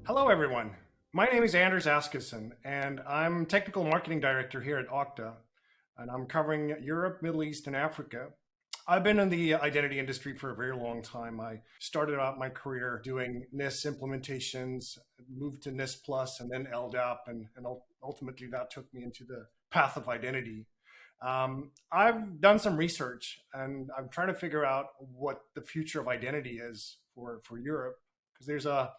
Hello, everyone. My name is Anders Askison, and I'm Technical Marketing Director here at Okta, and I'm covering Europe, Middle East, and Africa. I've been in the identity industry for a very long time. I started out my career doing NIST implementations, moved to NIST Plus, and then LDAP, and ultimately that took me into the path of identity. I've done some research, and I'm trying to figure out what the future of identity is for Europe, because there's a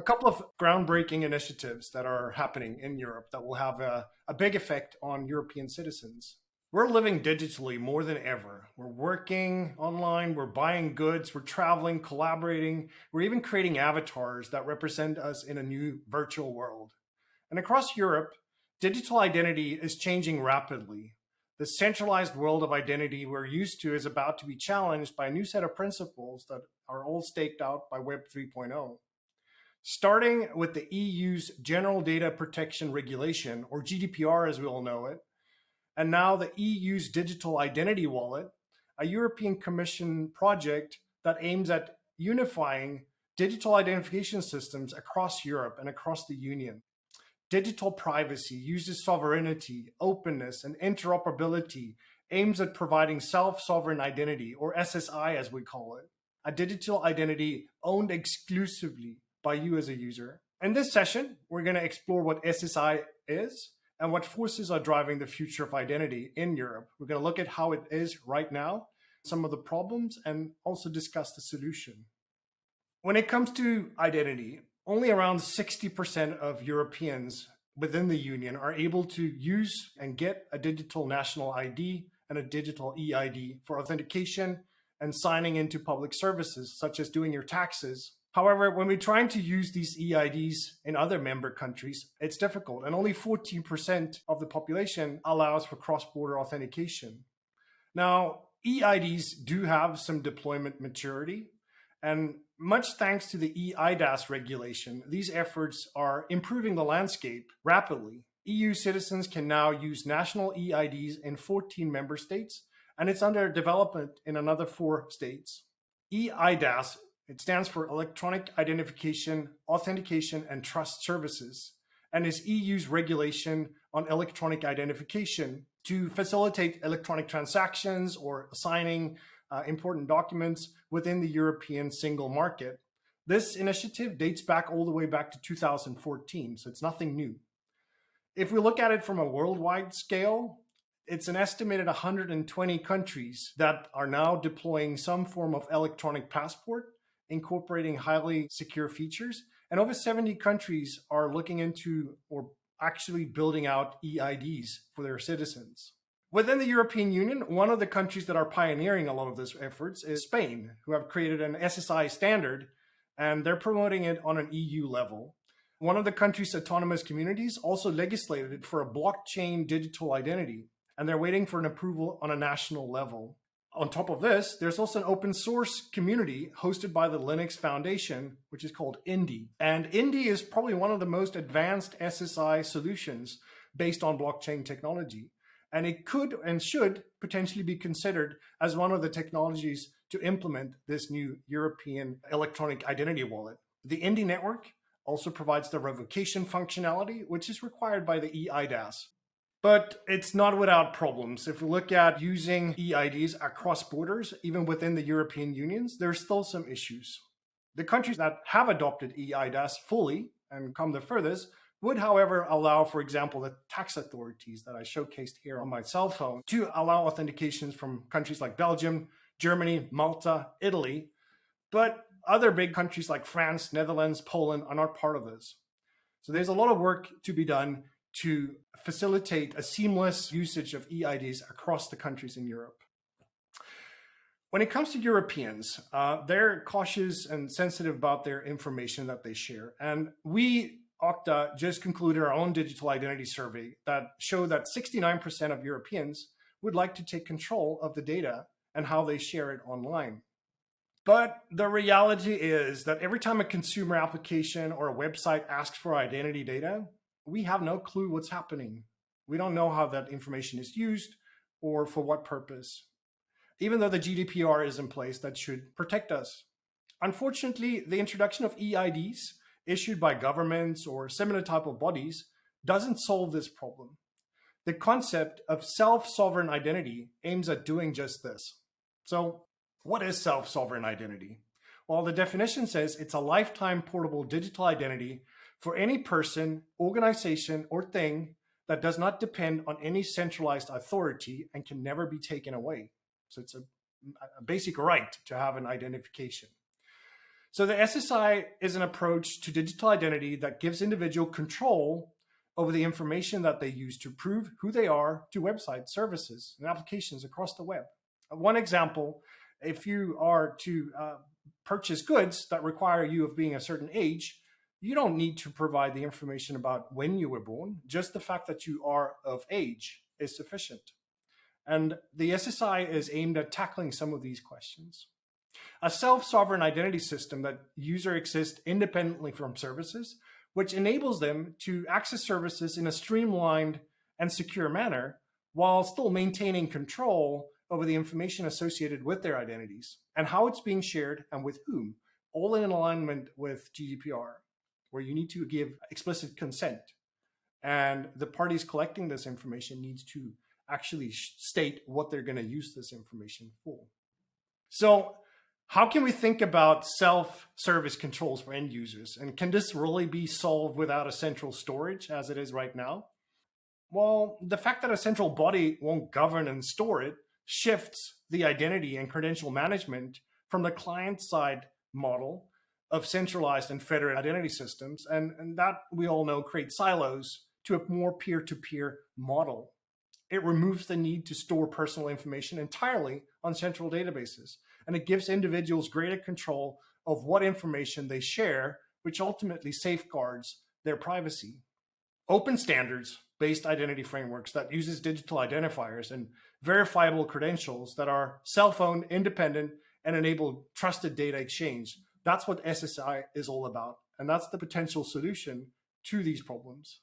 couple of groundbreaking initiatives that are happening in Europe that will have a big effect on European citizens. We're living digitally more than ever. We're working online, we're buying goods, we're traveling, collaborating, we're even creating avatars that represent us in a new virtual world. And across Europe, digital identity is changing rapidly. The centralized world of identity we're used to is about to be challenged by a new set of principles that are all staked out by Web 3.0. Starting with the EU's General Data Protection Regulation, or GDPR as we all know it, and now the EU's Digital Identity Wallet, a European Commission project that aims at unifying digital identification systems across Europe and across the Union. Digital privacy uses sovereignty, openness, and interoperability, aims at providing self-sovereign identity, or SSI as we call it, a digital identity owned exclusively by you as a user. In this session, we're going to explore what SSI is and what forces are driving the future of identity in Europe. We're going to look at how it is right now, some of the problems, and also discuss the solution. When it comes to identity, only around 60% of Europeans within the Union are able to use and get a digital national ID and a digital EID for authentication and signing into public services, such as doing your taxes. However, when we're trying to use these EIDs in other member countries, it's difficult, and only 14% of the population allows for cross-border authentication. Now, EIDs do have some deployment maturity, and much thanks to the eIDAS regulation, these efforts are improving the landscape rapidly. EU citizens can now use national EIDs in 14 member states, and it's under development in another 4 states. eIDAS, it stands for Electronic Identification, Authentication, and Trust Services, and is EU's regulation on electronic identification to facilitate electronic transactions or signing important documents within the European single market. This initiative dates back all the way back to 2014, so it's nothing new. If we look at it from a worldwide scale, it's an estimated 120 countries that are now deploying some form of electronic passport, incorporating highly secure features, and over 70 countries are looking into or actually building out EIDs for their citizens. Within the European Union, one of the countries that are pioneering a lot of these efforts is Spain, who have created an SSI standard, and they're promoting it on an EU level. One of the country's autonomous communities also legislated for a blockchain digital identity, and they're waiting for an approval on a national level. On top of this, there's also an open source community hosted by the Linux Foundation, which is called Indy. And Indy is probably one of the most advanced SSI solutions based on blockchain technology. And it could and should potentially be considered as one of the technologies to implement this new European electronic identity wallet. The Indy network also provides the revocation functionality, which is required by the eIDAS. But it's not without problems. If we look at using EIDs across borders, even within the European Unions, there's still some issues. The countries that have adopted eIDAS fully and come the furthest would, however, allow, for example, the tax authorities that I showcased here on my cell phone to allow authentications from countries like Belgium, Germany, Malta, Italy. But other big countries like France, Netherlands, Poland are not part of this. So there's a lot of work to be done to facilitate a seamless usage of EIDs across the countries in Europe. When it comes to Europeans, they're cautious and sensitive about their information that they share. And we, Okta, just concluded our own digital identity survey that showed that 69% of Europeans would like to take control of the data and how they share it online. But the reality is that every time a consumer application or a website asks for identity data, we have no clue what's happening. We don't know how that information is used or for what purpose, even though the GDPR is in place that should protect us. Unfortunately, the introduction of EIDs issued by governments or similar type of bodies doesn't solve this problem. The concept of self-sovereign identity aims at doing just this. So, what is self-sovereign identity? Well, the definition says it's a lifetime portable digital identity for any person, organization, or thing that does not depend on any centralized authority and can never be taken away. So it's a basic right to have an identification. So the SSI is an approach to digital identity that gives individual control over the information that they use to prove who they are to websites, services, and applications across the web. One example, if you are to purchase goods that require you of being a certain age, you don't need to provide the information about when you were born. Just the fact that you are of age is sufficient. And the SSI is aimed at tackling some of these questions. A self-sovereign identity system that user exists independently from services, which enables them to access services in a streamlined and secure manner while still maintaining control over the information associated with their identities and how it's being shared and with whom, all in alignment with GDPR, where you need to give explicit consent. And the parties collecting this information needs to actually state what they're going to use this information for. So how can we think about self-service controls for end users? And can this really be solved without a central storage as it is right now? Well, the fact that a central body won't govern and store it shifts the identity and credential management from the client-side model of centralized and federated identity systems. And that, we all know, creates silos to a more peer-to-peer model. It removes the need to store personal information entirely on central databases, and it gives individuals greater control of what information they share, which ultimately safeguards their privacy. Open standards-based identity frameworks that uses digital identifiers and verifiable credentials that are self-owned, independent, and enable trusted data exchange. That's what SSI is all about, and that's the potential solution to these problems.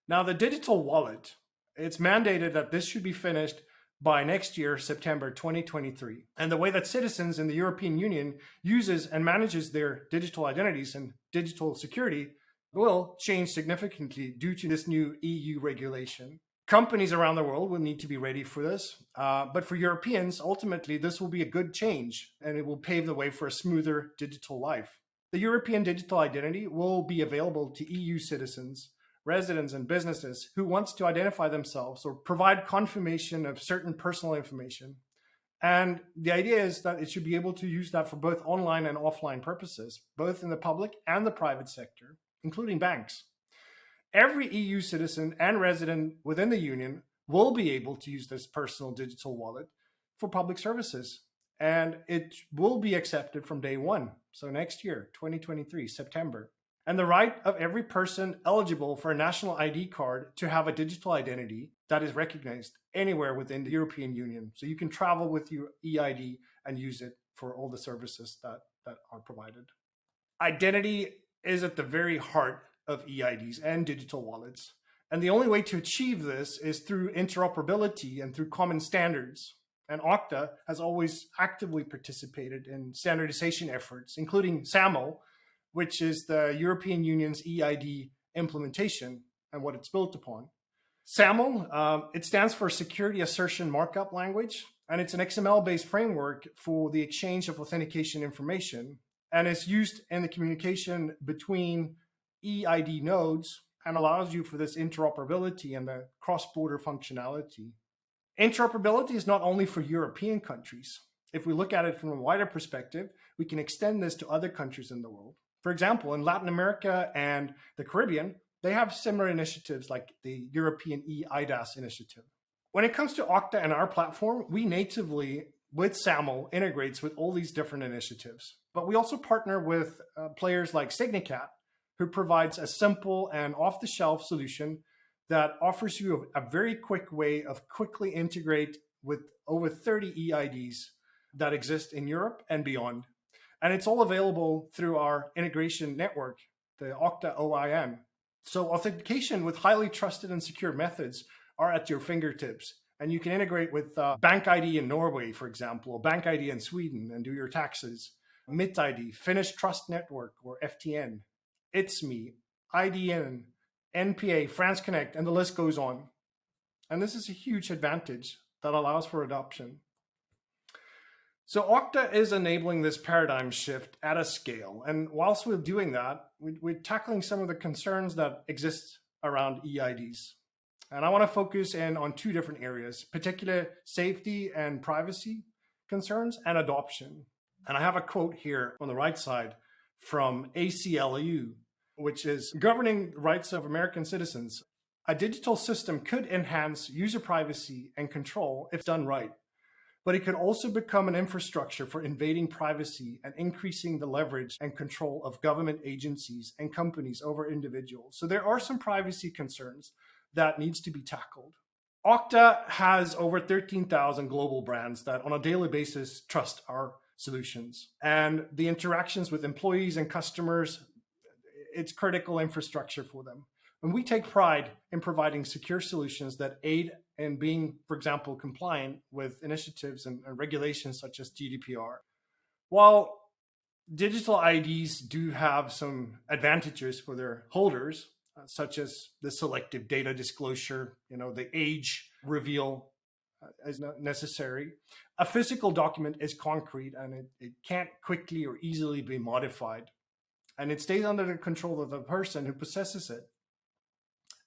Now, the digital wallet, it's mandated that this should be finished by next year, September 2023. And the way that citizens in the European Union uses and manages their digital identities and digital security will change significantly due to this new EU regulation. Companies around the world will need to be ready for this. But for Europeans, ultimately, this will be a good change, and it will pave the way for a smoother digital life. The European digital identity will be available to EU citizens, residents, and businesses who wants to identify themselves or provide confirmation of certain personal information. And the idea is that it should be able to use that for both online and offline purposes, both in the public and the private sector, including banks. Every EU citizen and resident within the Union will be able to use this personal digital wallet for public services. And it will be accepted from day one. So next year, 2023, September. And the right of every person eligible for a national ID card to have a digital identity that is recognized anywhere within the European Union. So you can travel with your EID and use it for all the services that are provided. Identity is at the very heart of EIDs and digital wallets. And the only way to achieve this is through interoperability and through common standards. And Okta has always actively participated in standardization efforts, including SAML, which is the European Union's EID implementation and what it's built upon. SAML, it stands for Security Assertion Markup Language, and it's an XML-based framework for the exchange of authentication information, and it's used in the communication between EID nodes and allows you for this interoperability and the cross-border functionality. Interoperability is not only for European countries. If we look at it from a wider perspective, we can extend this to other countries in the world. For example, in Latin America and the Caribbean, they have similar initiatives like the European eIDAS initiative. When it comes to Okta and our platform, we natively, with SAML, integrates with all these different initiatives. But we also partner with players like Signicat, who provides a simple and off-the-shelf solution that offers you a very quick way of quickly integrate with over 30 EIDs that exist in Europe and beyond. And it's all available through our integration network, the Okta OIN. So authentication with highly trusted and secure methods are at your fingertips. And you can integrate with Bank ID in Norway, for example, or Bank ID in Sweden and do your taxes. MitID, Finnish Trust Network, or FTN. It's Me, IDN, NPA, France Connect, and the list goes on. And this is a huge advantage that allows for adoption. So Okta is enabling this paradigm shift at a scale. And whilst we're doing that, we're tackling some of the concerns that exist around EIDs. And I want to focus in on two different areas, particular safety and privacy concerns and adoption. And I have a quote here on the right side from ACLU, which is governing rights of American citizens. A digital system could enhance user privacy and control if done right, but it could also become an infrastructure for invading privacy and increasing the leverage and control of government agencies and companies over individuals. So there are some privacy concerns that needs to be tackled. Okta has over 13,000 global brands that on a daily basis trust our solutions. And the interactions with employees and customers, it's critical infrastructure for them. And we take pride in providing secure solutions that aid in being, for example, compliant with initiatives and regulations such as GDPR. While digital IDs do have some advantages for their holders, such as the selective data disclosure, the age reveal is not necessary. A physical document is concrete and it can't quickly or easily be modified. And it stays under the control of the person who possesses it.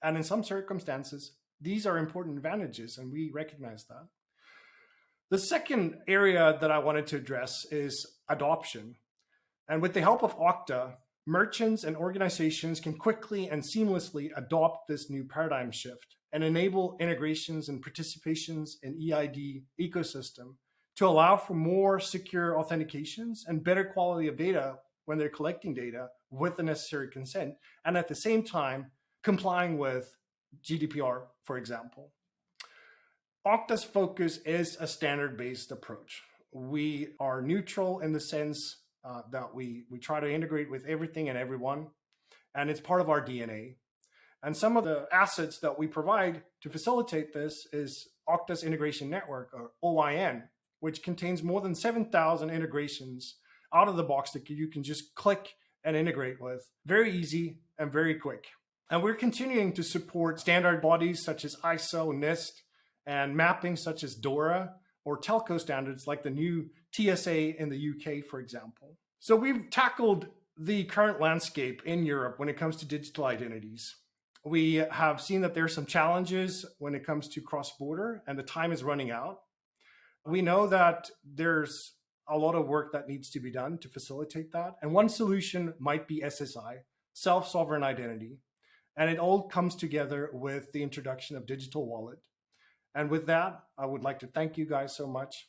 And in some circumstances, these are important advantages, and we recognize that. The second area that I wanted to address is adoption. And with the help of Okta, merchants and organizations can quickly and seamlessly adopt this new paradigm shift and enable integrations and participations in EID ecosystem to allow for more secure authentications and better quality of data when they're collecting data with the necessary consent, and at the same time, complying with GDPR, for example. Okta's focus is a standard-based approach. We are neutral in the sense that we try to integrate with everything and everyone, and it's part of our DNA. And some of the assets that we provide to facilitate this is Okta's Integration Network, or OIN, which contains more than 7,000 integrations out of the box that you can just click and integrate with. Very easy and very quick. And we're continuing to support standard bodies such as ISO, NIST, and mapping such as DORA or telco standards like the new TSA in the UK, for example. So we've tackled the current landscape in Europe when it comes to digital identities. We have seen that there are some challenges when it comes to cross-border, and the time is running out. We know that there's a lot of work that needs to be done to facilitate that. And one solution might be SSI, self-sovereign identity. And it all comes together with the introduction of digital wallet. And with that, I would like to thank you guys so much.